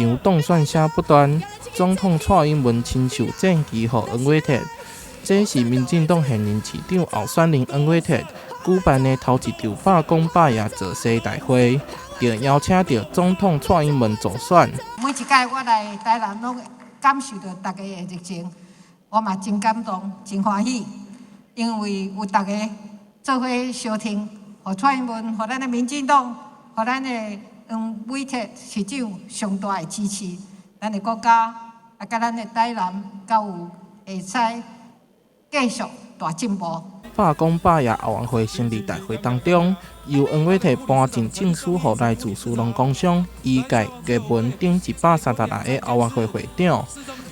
场动算声不断，总统蔡英文亲手赠旗予黄伟哲。这是民进党现任市长候选人黄伟哲举办的头一场罢工罢野造势大会，就邀请到总统蔡英文助选。每一届我来台南，拢感受到大家的热情，我嘛真感动、真欢喜，因为有大家做伙相挺，互蔡英文、互咱的民进党、互咱的黄伟哲市长上大的支持，咱的国家啊，甲咱的台南，才有会使继续大进步。罢工罢野后援会成立大会当中，由黄伟哲颁证证书予来自斯隆工商、医界、艺文等136个后援会会长。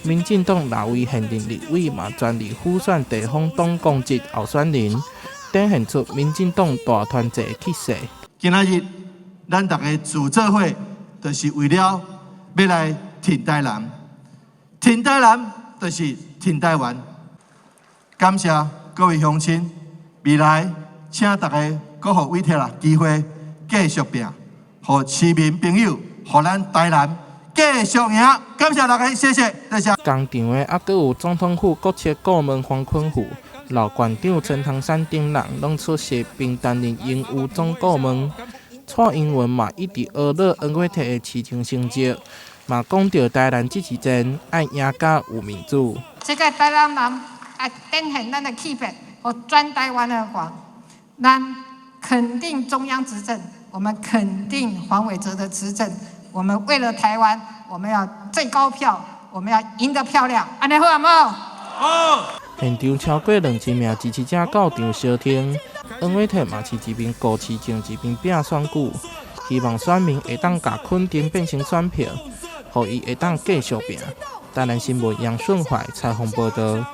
民进党6位现任立委嘛全力辅选地方党公职候选人，展现出民进党大团结的气势。今仔日，咱大家自做伙，就是为了要来挺台南，挺台南就是挺台湾。感谢各位乡亲，未来请大家搁互伟哲机会继续拼，互市民朋友，互咱台南继续赢。感谢大家，谢谢，多谢。工场的还有总统府国策顾问黄坤富、老馆长陈唐山等人拢出席并担任营务总顾问。蔡英文嘛一直学乐黄伟哲的市场成绩，嘛讲到台南这次战爱赢甲有民主。这个台南人啊，展现咱的气魄和全台湾的光。咱肯定中央执政，我们肯定黄伟哲的执政。我们为了台湾，我们要最高票，我们要赢得漂亮。安尼好唔好？好。现场超过2000名支持者到场相挺，黄伟哲嘛是一面顾市政，一面拼选举，希望选民会当把肯定变成选票，予伊会当继续拼。台南新闻杨顺怀采访报道。